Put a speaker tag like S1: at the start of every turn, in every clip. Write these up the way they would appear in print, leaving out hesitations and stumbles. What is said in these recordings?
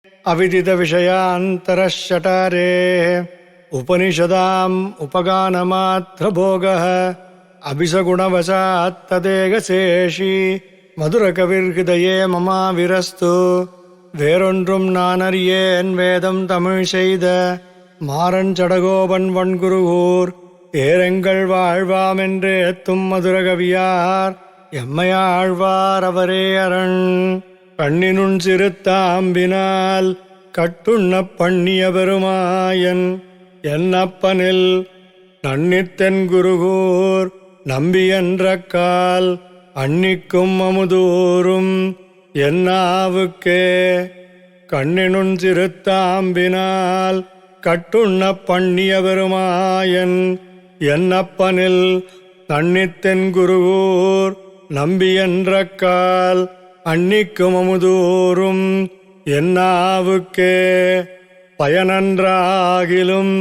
S1: अविदित विषयान्तरश्चटारे उपनिषदाम् उपगानमात्र भोगः अभिसगुणवशात्तदेगशेषी मधुरकविर्हृदये ममाविरस्तु வேறொன்றும் நானறியேன் வேதம் தமிழ் செய்த மாறஞ்சடகோபன் வன்குருகூர் ஏரெங்கள் வாழ்வாமென்றே எத்தும் மதுரகவியார் எம்மையாழ்வார் அவரே அரண். கண்ணினுன் சிறுத்தாம்பினால் கட்டுண்ண பண்ணிய பெருமாயன் என்னப்பனில் நன்னித்தென் குருகூர் நம்பியன்ற கால் அன்னிக்கும் அமுதூரும் என்னாவுக்கே. கண்ணினுன் சிறுத்தாம்பினால் கட்டுண்ண பண்ணிய பெருமாயன் என்னப்பனில் நன்னித்தென் குருகூர் நம்பியன்ற கால் அன்னிக்கும் அமுதூரும் என்னாவுக்கே. பயனன்றாகிலும்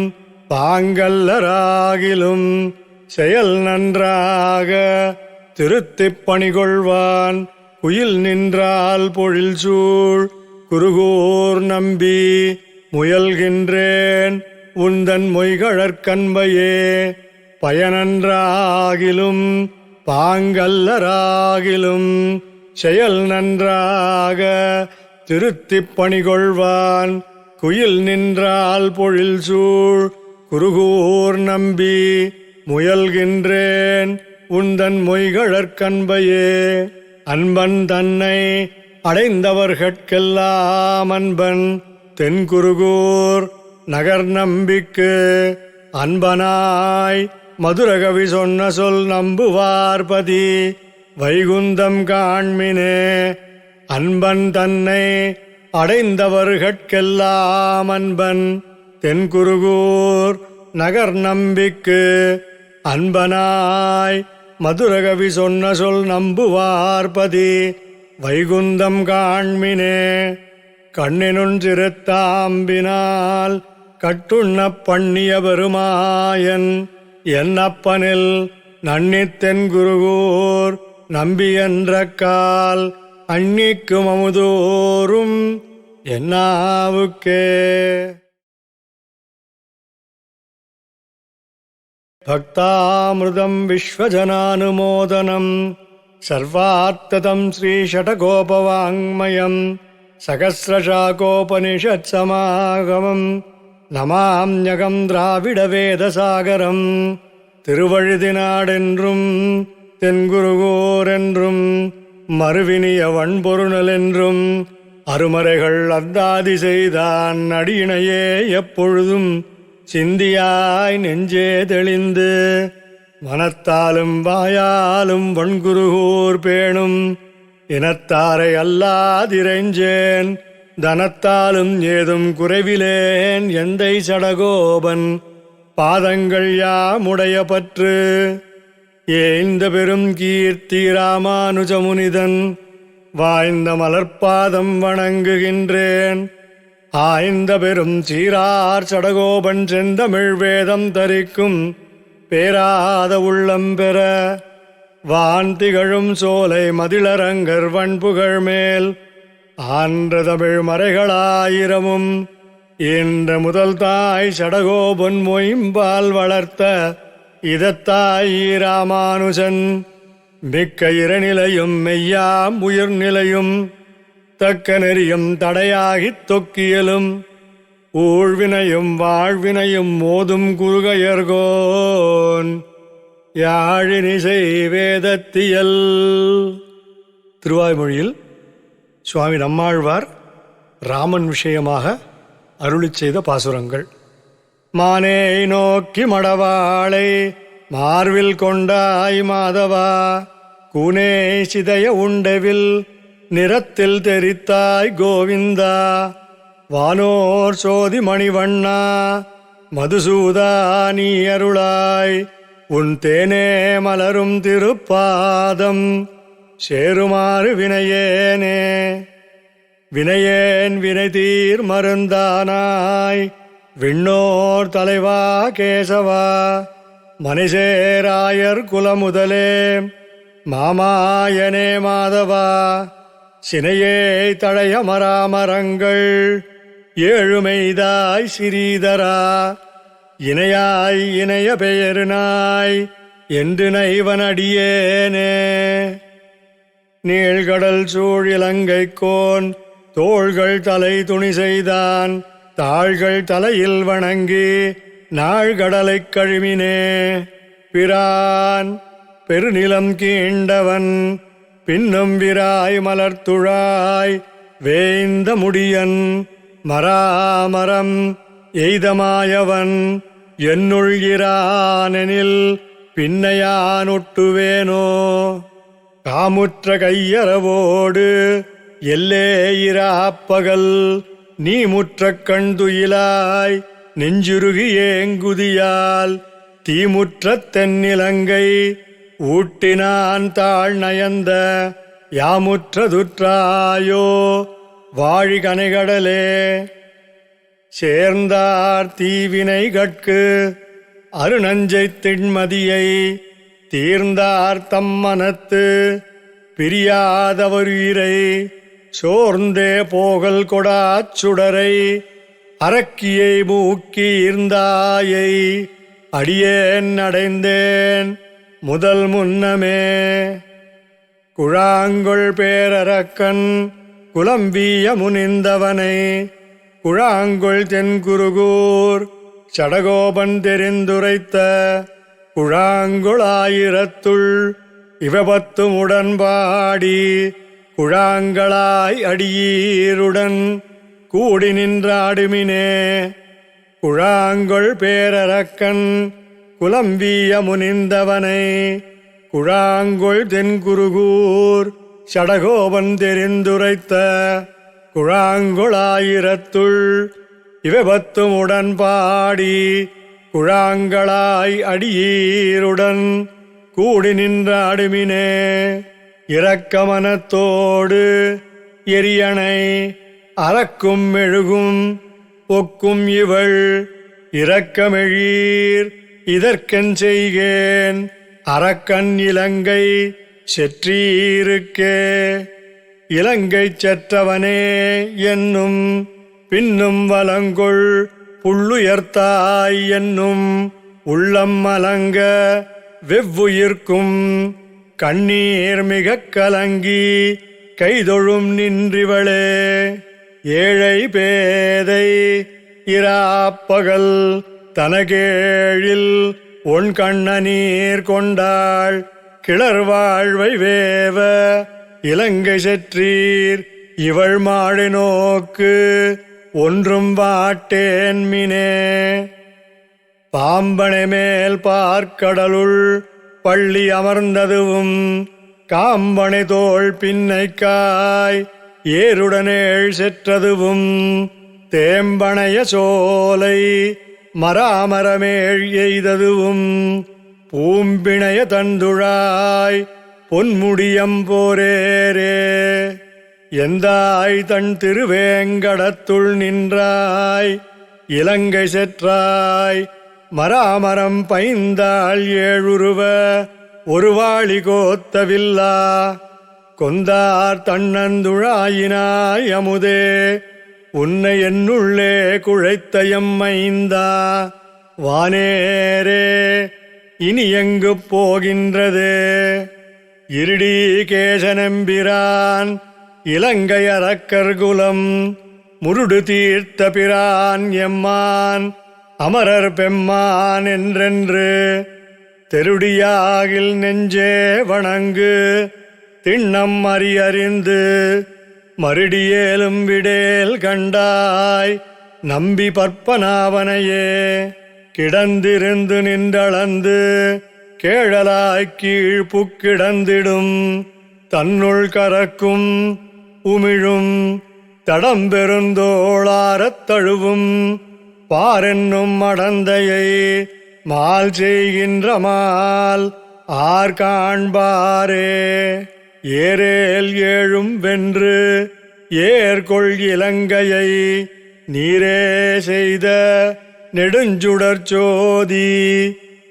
S1: பாங்கல்லராகிலும் செயல் நன்றாக திருத்திப் பணிகொள்வான் குயில் நின்றால் பொழில் சூழ் குருகூர் நம்பி முயல்கின்றேன் உந்தன் மொய்கழற்கன்பையே. பயனன்றாகிலும் பாங்கல்லராகிலும் செயல் நன்றாக திருத்திப் பணிகொள்வான் குயில் நின்றால் பொழில் சூழ் குருகூர் நம்பி முயல்கின்றேன் உந்தன் மொய்கழற்கன்பையே. அன்பன் தன்னை அடைந்தவர்கட்கெல்லாம் அன்பன் தென்குருகூர் நகர் நம்பிக்கு அன்பனாய் மதுரகவி சொன்ன சொல் நம்புவார்பதி வைகுந்தம் காண்மினே. அன்பன் தன்னை அடைந்தவர்கட்கெல்லாம் அன்பன் தென்குருகூர் நகர் நம்பிக்கு அன்பனாய் மதுரகவி சொன்ன சொல் நம்புவார்பதி வைகுந்தம் காண்மினே. கண்ணினுன் சிறுத்தாம்பினால் கட்டுண்ண பண்ணிய பெருமாயன் என்னப்பனில் நன்னித்தென் குருகூர் நம்பியன்ற கால் அன்னிக்கும் அமுதோறும் என்னாவுக்கே. பக்தாமிருதம் விஸ்வஜனானுமோதனம் சர்வார்த்ததம் ஸ்ரீஷடகோபவாங்மயம் சகஸ்ரசாகோபனிஷத்சமாகமம் நமாம்யகம் திராவிடவேதசாகரம். திருவழுதினாடென்றும் தென்குருகூரென்றும் மறுவினிய வன்பொருணலென்றும் அருமறைகள் அந்தாதி செய்தான் அடியினையே எப்பொழுதும் சிந்தியாய் நெஞ்சே தெளிந்து மனத்தாலும் வாயாலும் வன்குருகூர் பேணும் இனத்தாரை அல்லாதிரைஞ்சேன் தனத்தாலும் ஏதும் குறைவிலேன் எந்தை சடகோபன் பாதங்கள் யாமுடைய பற்று. ஏய்ந்த பெரும் கீர்த்தி ராமானுஜமுனிதன் வாய்ந்த மலர்பாதம் வணங்குகின்றேன். ஆய்ந்த பெரும் சீரார் சடகோபன் செந்தமிழ் வேதம் தரிக்கும் பேராத உள்ளம் பெற வான் திகழும் சோலை மதிளரங்கர் வன்புகழ் மேல் ஆன்ற தமிழ் மறைகளாயிரமும் என்ற முதல் தாய் சடகோபன் மொயம்பால் வளர்த்த இதத்தாய் ராமானுஜன் மிக்க இரநிலையும் மெய்யாம் உயிர்நிலையும் தக்க நெறியும் தடையாகித் தொக்கியலும் ஊழ்வினையும் வாழ்வினையும் மோதும் குருகையர்கோன் யாழினிசை வேதத்தியல். திருவாய்மொழியில் சுவாமி நம்மாழ்வார் ராமன் விஷயமாக அருளிச் செய்த பாசுரங்கள். மானே நோக்கி மடவாளை மார்வில் கொண்டாய் மாதவா கூனே சிதைய உண்டவில் நிறத்தில் தெரித்தாய் கோவிந்தா வானோர் சோதி மணிவண்ணா மதுசூதா நீ அருளாய் உன் தேனே மலரும் திருப்பாதம் சேருமாறு வினையேனே. வினையேன் வினைதீர் மருந்தானாய் விண்ணோர் தலைவா கேசவா மணிசேராயர் குலமுதலே மாமாயனே மாதவா சினையே தழைய மராமரங்கள் ஏழுமைதாய் சிறீதரா இணையாய் இணைய பெயருனாய் என்று நைவனடியேனே. நீழ்கடல் சூழ் இலங்கைக்கோன் தோள்கள் தலை துணி செய்தான் தாள்கள் தலையில் வணங்கி நாழ்கடலைக் கழுவினே. பிரான் பெருநிலம் கீண்டவன் பின்னும் விராய் மலர்த்துழாய் வேய்ந்த முடியன் மராமரம் எய்தமாயவன் என்னுள் இரானெனில் பின்னையானொட்டுவேனோ. காமுற்ற கையறவோடு எல்லே இராப்பகல் நீ முற்ற கண்துயிலாய் நெஞ்சுருகி ஏங்குதியால் தீமுற்ற தென்னிலங்கை ஊட்டினான் தாழ் நயந்த யாமுற்றதுற்றாயோ வாழி கனைகடலே. சேர்ந்தார் தீவினை கட்கு அருணஞ்சைத் திண்மதியை தீர்ந்தார் தம்மனத்து பிரியாதவருயிரை சோர்ந்தே போகல் கொடாச் சுடரை அரக்கியை மூக்கி ஈர்ந்தாயை அடியேன் அடைந்தேன் முதல் முன்னமே. குழாங்கொள் பேரரக்கன் குலம்பிய முனிந்தவனை குழாங்கொள் தென்குருகூர் சடகோபன் தெரிந்துரைத்த குழாங்கொளாயிரத்துள் இவபத்தும் உடன்பாடி குழாங்களாய் அடியீருடன் கூடி நின்றாடுமினே. குழாங்கொள் பேரரக்கன் குலம்பிய முனிந்தவனை குழாங்கொள் தென்குருகூர் சடகோபன் தெரிந்துரைத்த குழாங்கொளாயிரத்துள் இவபத்தும் உடன்பாடி குழாங்களாய் அடியீருடன் கூடி நின்றாடுமினே. இரக்கமனத்தோடு எரியணை அறக்கும் மெழுகும் ஒக்கும் இவள் இரக்கமெழீர் இதற்கென் செய்கேன் அரக்கன் இலங்கை செற்றீருக்கே. இலங்கை செற்றவனே என்னும் பின்னும் வலங்கொள் புள்ளுயர்த்தாய் என்னும் உள்ளம் மலங்க வெவ்வுயிர்க்கும் கண்ணீர் மிகக் கலங்கி கைதொழும் நின்றிவளே. ஏழை பேதை இராப்பகல் தனகேழில் ஒன் கண்ணநீர் கொண்டாள் கிளர் வாழ்வை வேவ இலங்கை செற்றீர் இவள் மாழை நோக்கு ஒன்றும் வாட்டேன்மினே. பாம்பனை மேல் பார்க்கடலுள் பள்ளி அமர்ந்ததுவும் காம்பனை தோள் பின்னைக்காய் ஏருடனேள் செற்றதுவும் தேம்பனைய சோலை மராமரமேழ் எய்ததுவும் பூம்பிணைய தந்துழாய் பொன்முடியம் போரேரே. எந்தாய் தன் திருவேங்கடத்துள் நின்றாய் இலங்கை செற்றாய் மராமரம் பைந்தாள் ஏழுருவ ஒருவாளி கோத்தவில்லா கொந்தார் தன்னந்துழாயினாய் அமுதே உன்னை என்னுள்ளே குழைத்த எம்மைந்தா. வானேரே இனி எங்கு போகின்றது இருடி கேசனம்பிரான் இலங்கை அரக்கர்குலம் முருடு தீர்த்த பிரான் எம்மான் அமரர் பெம்மான் என்றென்று தெருடியாகில் நெஞ்சே வணங்கு திண்ணம் அறியறிந்து மறுடியேலும் விடேல் கண்டாய் நம்பி பற்பனாவனையே. கிடந்திருந்து நின்றளந்து கேழலாய்க் கீழ் புக்கிடந்திடும் தன்னுள் கறக்கும் உமிழும் தடம்பெருந்தோளாரத் தழுவும் பாரென்னும் அடந்தையை மால் செய்கின்ற மால் ஆர் காண்பாரே. ஏரேல் ஏழும் வென்று ஏர்கொள் இலங்கையை நீரே செய்த நெடுஞ்சுடர் சோதி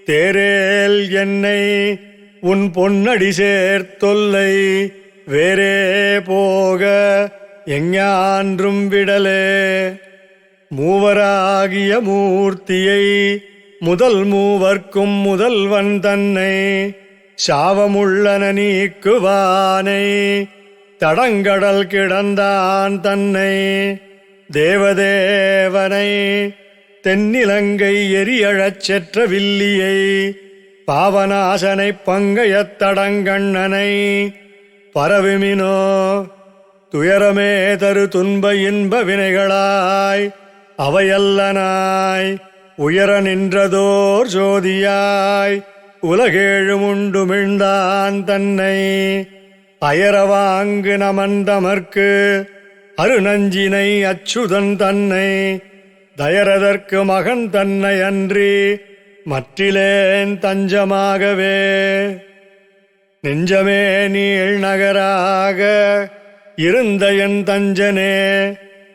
S1: தேரேல் என்னை உன் பொன்னடி சேர்த்தொல்லை வேறே போக எஞ்ஞான்றும் விடலே. மூவராகிய மூர்த்தியை முதல் மூவர்க்கும் முதல்வன் தன்னை சாவமுள்ளன நீக்குவானை தடங்கடல் கிடந்தான் தன்னை தேவதேவனை தென்னிலங்கை எரியழச் செற்ற வில்லியை பாவநாசனை பங்கையத் தடங்கண்ணனை பரவுமினோ துயரமே தரு துன்ப இன்ப வினைகளாய் அவையல்லனாய் உயர நின்றதோர் ஜோதியாய் உலகேழுமுண்டுமிழ்ந்தான் தன்னை அயரவாங்கு நமந்தமர்க்கு அருநஞ்சினை அச்சுதன் தன்னை தயரதற்கு மகன் தன்னை அன்றி மற்றிலேன் தஞ்சமாகவே நெஞ்சமே நீள் நகராக இருந்த என் தஞ்சனே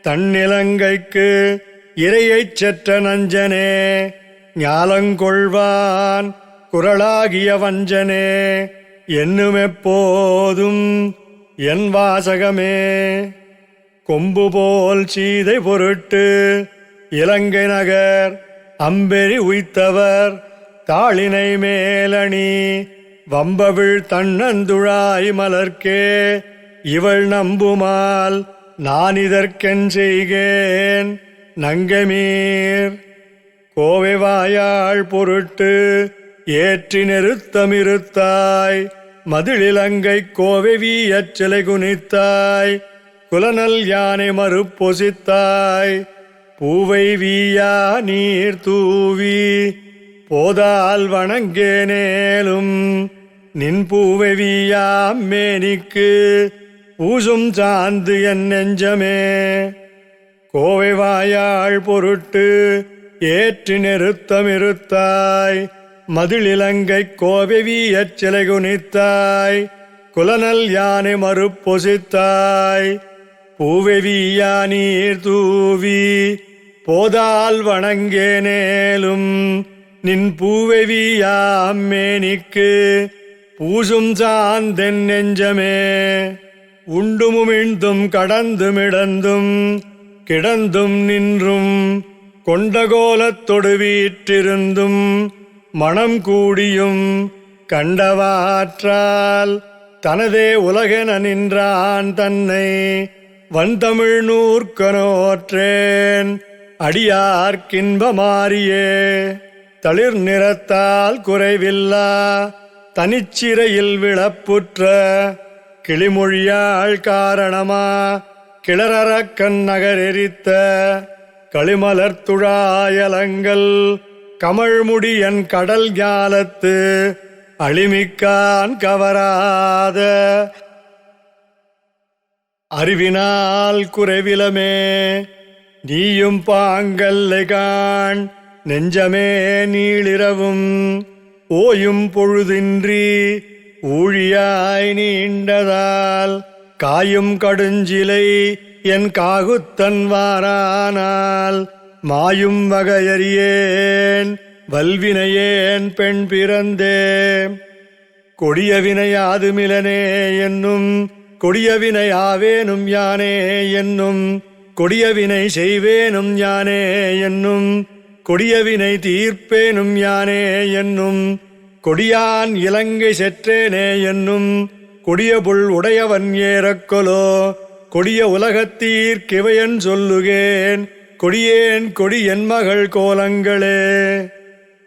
S1: தன்னிலங்கைக்கு இரையைச் செற்ற நஞ்சனே ஞாலங்கொள்வான் குரலாகிய வஞ்சனே என்னுமெப்போதும் என் வாசகமே கொம்பு போல் சீதை பொருட்டு இலங்கை நகர் அம்பெறி உய்த்தவர் தாளினை மேலணி வம்பவிழ் தன்னந்துழாய் மலர்க்கே இவள் நம்புமால் நான் இதற்கென் செய்கேன் நங்கமீர் கோவை வாயாள் பொருட்டு ஏற்றி நெருத்தமிருத்தாய் மதிலிலங்கை கோவை வீயச் சிலை குனித்தாய் குலநல் யானை மறுப்பொசித்தாய் பூவை வீயா நீர் தூவி போதால் வணங்கேனேலும் நின் பூவை வீயாம் மேனிக்கு பூசும் சாந்து என் நெஞ்சமே கோவை வாயாள் பொருட்டு ஏற்றி நெருத்தமிருத்தாய் மதிலிலங்கை கோவை வீயச் சிலை குனித்தாய் குலநல் யானை மறுப்பொசித்தாய் பூவை வீயா நீர் தூவி போதால் வணங்கேனேலும் நின் பூவை வீயாம் மேனிக்கு பூசும் சாந்தென் நெஞ்சமே உண்டுமுமிழ்ந்தும் கடந்துமிடந்தும் கிடந்தும் நின்றும் கொண்டகோலத்தொடு வீற்றிருந்தும் மனம் கூடியும் கண்டவாற்றால் தனதே உலகென நின்றான் தன்னை வந்தமிழ் நூற்கனோற்றேன் அடியார்க்கின்பமாரியே தளிர் நிறத்தால் குறைவில்லா தனிச்சிறையில் விளப்புற்ற கிளிமொழியாள் காரணமா கிளறக்கண் நகரெரித்த களிமலர்த்துழாயலங்கள் கமழ்முடியன் கடல் ஞாலத்து அழிமிக்கான் கவராத அறிவினால் குறைவிலமே நீயும் பாங்கல்லைகான் நெஞ்சமே நீளிரவும் ஓயும் பொழுதின்றி ஊழியாய் நீண்டதால் காயும் கடுஞ்சிலை என் காகுத்தன் வாரானால் மாயும் வகையறியேன் வல்வினையேன் பெண் பிறந்தே கொடியவினையாதுமிலனே என்னும் கொடியவினையாவேனும் யானே என்னும் கொடியவினை செய்வேனும் யானே என்னும் கொடியவினை தீர்ப்பேனும் யானே என்னும் கொடியான் இலங்கை செற்றேனே என்னும் கொடியபுள் உடையவன் ஏறக்கொலோ கொடிய உலகத்தீர்க்கிவையன் சொல்லுகேன் கொடியேன் கொடி என் மகள் கோலங்களே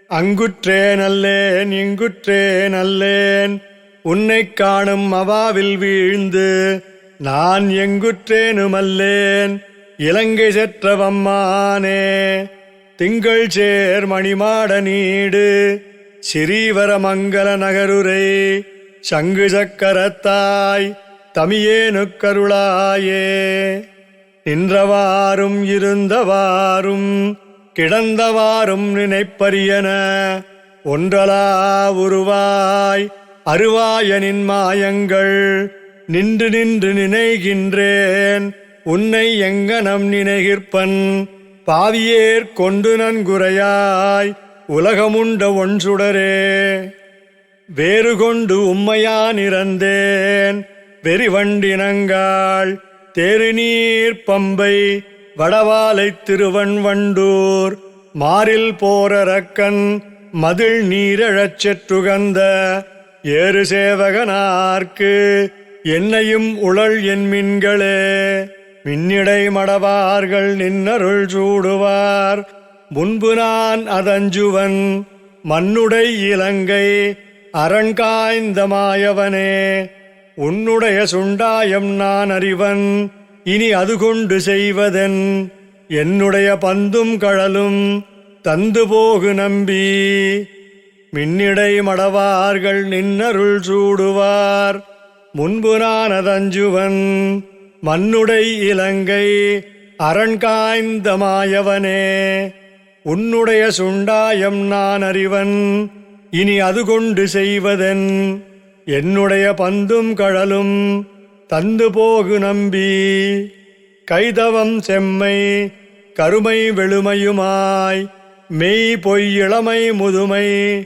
S1: அங்குற்றேன் அல்லேன் இங்குற்றேன் அல்லேன் உன்னைக் காணும் அவாவில் வீழ்ந்து நான் எங்குற்றேனுமல்லேன் இலங்கை செற்றவம்மானே திங்கள் சேர் மணிமாட நீடு சிறீவர மங்கல நகருரை சங்கு சக்கரத்தாய் தமியேனுக்கருளாயே நின்றவாறும் இருந்தவாறும் கிடந்தவாறும் நினைப்பரியன ஒன்றலா உருவாய் அருவாயனின் மாயங்கள் நின்று நின்று நினைகின்றேன் உன்னை எங்கனம் நினைகிற்பன் பாவியேற் கொண்டு நன்குரையாய் உலகமுண்ட ஒன்சுடரே வேறு கொண்டு உம்மையான் இறந்தேன் வெறிவண்டினங்காள் தேருநீர் பம்பை வடவாலைத் திருவன் வண்டூர் மாரில் போரரக்கன் மதில் நீரழச் செற்றுகந்த ஏறு சேவகனார்க்கு என்னையும் உழல் என்மின்களே. மின்னிடை மடவார்கள் நின்னருள் சூடுவார் முன்பு நான் அதஞ்சுவன் மண்ணுடை இலங்கை அரண்காய்ந்த மாயவனே. உன்னுடைய சுண்டாயம் நான் அறிவன் இனி அது கொண்டு செய்வதென் என்னுடைய பந்தும் கழலும் தந்து போகு நம்பி. மின்னிடை மடவார்கள் நின்னருள் சூடுவார் முன்பு நான் அதஞ்சுவன் மண்ணுடை இலங்கை அரண்காய்ந்த மாயவனே. உன்னுடைய சுண்டாயம் நான் அறிவன் இனி அது கொண்டு செய்வதென் என்னுடைய பந்தும் கழலும் தந்து போகு நம்பி. கைதவம் செம்மை கருமை வெளுமையுமாய் மெய் பொய் இளமை முதுமை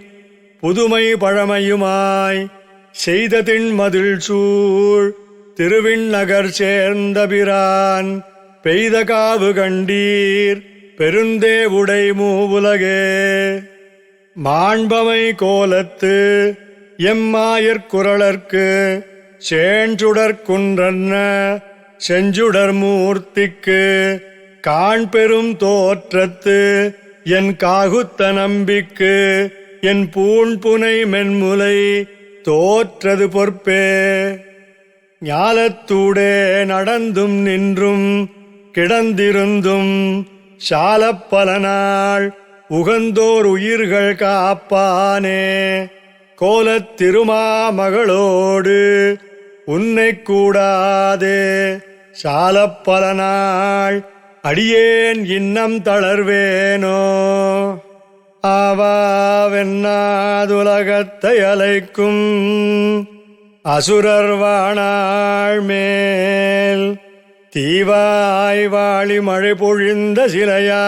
S1: புதுமை பழமையுமாய் செய்த திண்மதில் சூழ் திருவிண்ணகர் சேர்ந்த பிரான் பெய்த காவு கண்டீர் பெருந்தேவுடை மூவுலகே. மாண்பமை கோலத்து எம்மாயற்குரலர்க்கு சேஞ்சுடர் குன்றன்ன செஞ்சுடர் மூர்த்திக்கு காண்பெரும் தோற்றத்து என் காகுத்த நம்பிக்கு என் பூண்புனை மென்முலை தோற்றது பொற்பே. ஞாலத்தூடே நடந்தும் நின்றும் கிடந்திருந்தும் சாலப் பல நாள் உகந்தோர் உயிர்கள் காப்பானே. கோலத் திருமாமகளோடு உன்னை கூடாதே சாலப் பல நாள் அடியேன் இன்னம் தளர்வேனோ. ஆவாவென்னாதுலகத்தை அலைக்கும் அசுரர் வாணாள் மேல் தீவாய் வாழி மழை பொழிந்த சிலையா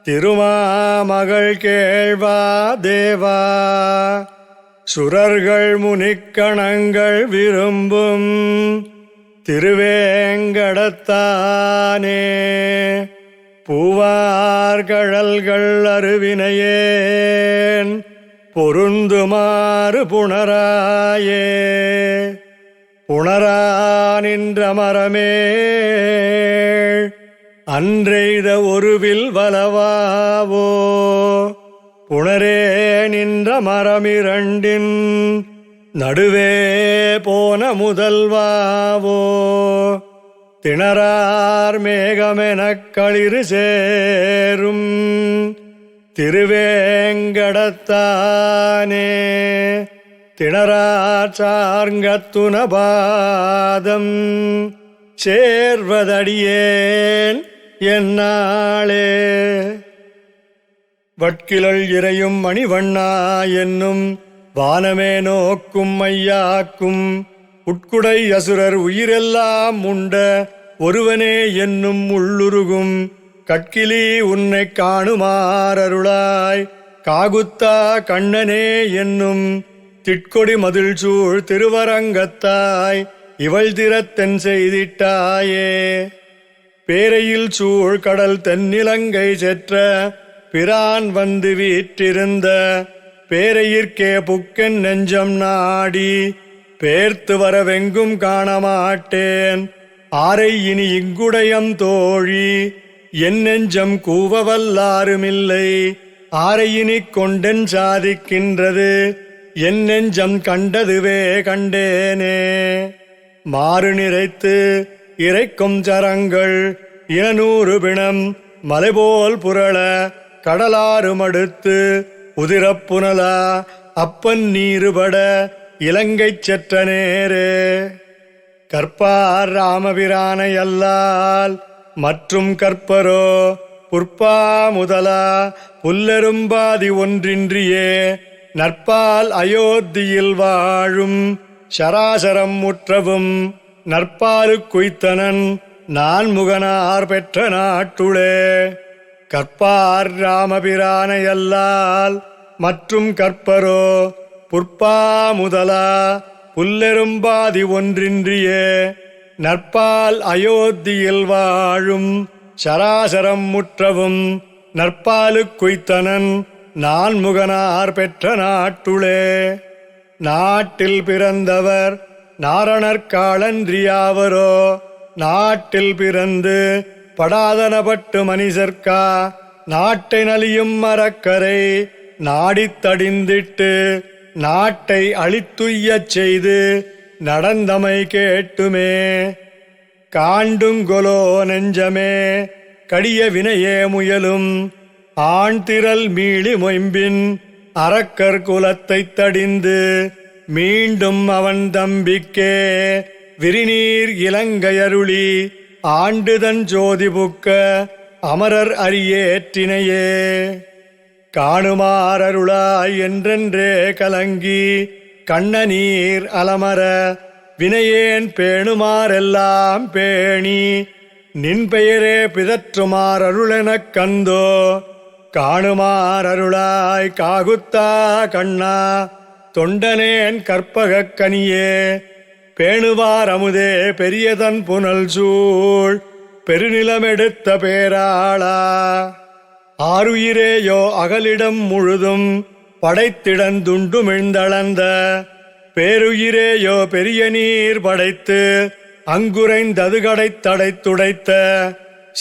S1: திருமாமகள் கேள்வா தேவா. சுரர்கள் முனிக்கணங்கள் விரும்பும் திருவேங்கடத்தானே. பூவார்கழல்கள் அருவினையேன் பொருந்துமாறு புணராயே. புணரா நின்ற மரமேள் அன்றெய்த ஒருவில் வலவாவோ. புணரே நின்ற மரமிரண்டின் நடுவே போன முதல்வாவோ. திணறார் மேகமெனக் களிறு சேரும் திருவேங்கடத்தானே. திணறார் சார்ங்கத்துனபாதம் சேர்வதடியேன் என்னாளே. வட்கிழல் இறையும் மணிவண்ணா என்னும் வானமே நோக்கும் மையாக்கும் உட்குடை அசுரர் உயிரெல்லாம் உண்ட ஒருவனே என்னும் உள்ளுருகும் கட்கிலி உன்னை காணுமாறருளாய். காகுத்தா கண்ணனே என்னும் திட்கொடி மதில் சூழ் திருவரங்கத்தாய் இவள் திறத்தென் செய்திட்டாயே. பேரையில் சூழ் கடல் தென்னிலங்கை செற்ற பிரான் வந்து வீற்றிருந்த பேரையிற்கே புக்கென் நெஞ்சம் நாடி பேர்த்து வரவெங்கும் காணமாட்டேன். ஆரை இனி இங்குடையம் தோழி என் நெஞ்சம் கூவவல்லாருமில்லை. ஆரையினிக் கொண்டென் சாதிக்கின்றது என் நெஞ்சம் கண்டதுவே கண்டேனே. மாறு நிறைத்து இறைக்கும் சரங்கள் 200 பிணம் மலைபோல் புரள கடலாறு மடுத்து உதிரப்புனலா அப்பன் நீருபட இலங்கைச் செற்ற நேரே. கற்பார் ராமபிரானை அல்லால் மற்றும் கற்பரோ புற்பா முதலா புல்லெரும்பாதி ஒன்றின்றியே நற்பால் அயோத்தியில் வாழும் சராசரம் முற்றவும் நற்பாலு குய்த்தனன் நான் முகனார் பெற்ற நாட்டுளே. கற்பார் ராமபிரானை அல்லால் மற்றும் கற்பரோ புற்பா முதலா புல்லெரும்பாதி ஒன்றின்றியே நற்பால் அயோத்தியில் வாழும் சராசரம் முற்றவும் நற்பாலுக்குய்த்தனன் நான்முகனார் பெற்ற நாட்டுளே. நாட்டில் பிறந்தவர் நாரணர்காளன்றியாவரோ நாட்டில் பிறந்து படாதனப்பட்டு மனிதர்க்கா நாட்டை நலியும் மரக்கரை நாடித்தடிந்திட்டு நாட்டை அழித்துய்யச் செய்து நடந்தமை கேட்டுமே. காண்டுங்கொலோ நெஞ்சமே கடிய வினையே முயலும் ஆண்திரள் மீளி மொயம்பின் அரக்கர் குலத்தைத் தடிந்து மீண்டும் அவன் தம்பிக்கே விரிநீர் இலங்கையருளி ஆண்டுதன் ஜோதி புக்க அமரர் அரியேற்றினையே. காணுமாறருளாய் என்றென்றே கலங்கி கண்ணநீர் அலமர வினையேன் பேணுமாறெல்லாம் பேணி நின் பெயரே பிதற்றுமாறருளெனக் கந்தோ. காணுமாறருளாய் காகுத்தா கண்ணா தொண்டனேன் கற்பகக் கனியே பேணுவார் அமுதே பெரியதன் புனல் சூழ் பெருநிலமெடுத்த பேராளா. ஆருயிரேயோ அகலிடம் முழுதும் படைத்திடந்துண்டுமிழ்ந்தளந்த பேருயிரேயோ பெரிய நீர் படைத்து அங்குரைந்தது கடைத்தடைத்துடைத்த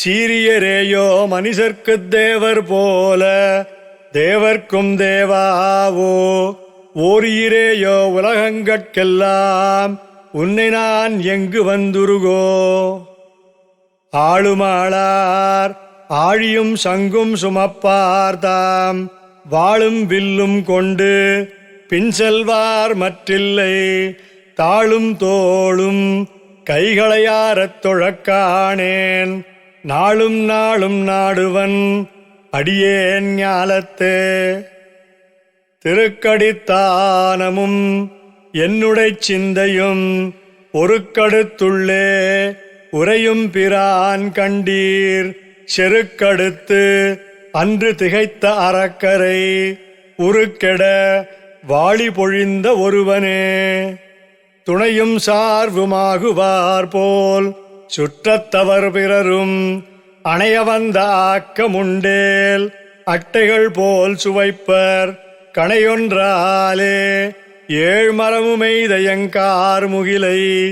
S1: சீரியரேயோ மனிதர்க்குத் தேவர் போல தேவர்க்கும் தேவாவோ. ஓரியிரேயோ உலகங்கட்கெல்லாம் உன்னை நான் எங்கு வந்துருகோ. ஆளுமாளார் ஆழியும் சங்கும் சுமப்பார்தாம் வாளும் வில்லும் கொண்டு பின் செல்வார் மற்றில்லை தாளும் தோளும் கைகளையாரத் தொழக்காணேன் நாளும் நாளும் நாடுவன் அடியேன் ஞாலத்தே. திருக்கடித்தானமும் என்னுடை சிந்தையும் ஒருக்கடுத்துள்ளே உரையும் பிரான் கண்டீர் செருக்கடுத்து அன்று திகைத்த அரக்கரை உருக்கெட வாளி பொழிந்த ஒருவனே. துணையும் சார்புமாகுவார் போல் சுற்றத்தவர் பிறரும் அணைய வந்த ஆக்கமுண்டேல் அட்டைகள் போல் சுவைப்பர் கணையொன்றாலே ஏழ்மரமுமெய்தயங்கார் முகிலை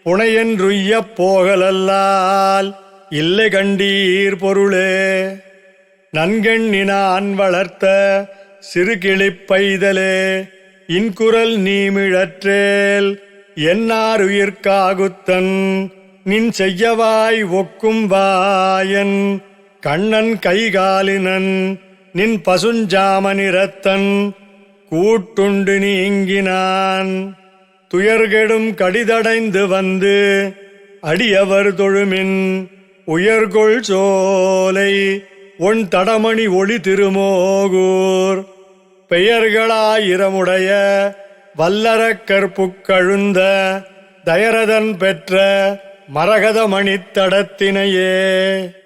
S1: புனையென்றுய்யப் போகலல்லால் இல்லை கண்டீர் பொருளே. நன்கெண்ணினான் வளர்த்த சிறுகிளிப் பைதலே இன்குரல் நீமிழற்றேல் என்னாருயிர்காகுத்தன் நின் செய்யவாய் ஒக்கும் வாயன் கண்ணன் கைகாலினன் நின் பசுஞ்சாமனிரத்தன் கூட்டுண்டு நீங்கினான். துயர்கெடும் கடிதடைந்து வந்து அடியவர் தொழுமின் உயர்கொள் சோலை ஒன் தடமணி ஒளி திருமோகூர் பெயர்களாயிரமுடைய வல்லரக்கற் புக்கழுந்த தயரதன் பெற்ற மரகத மணித்தடத்தினையே.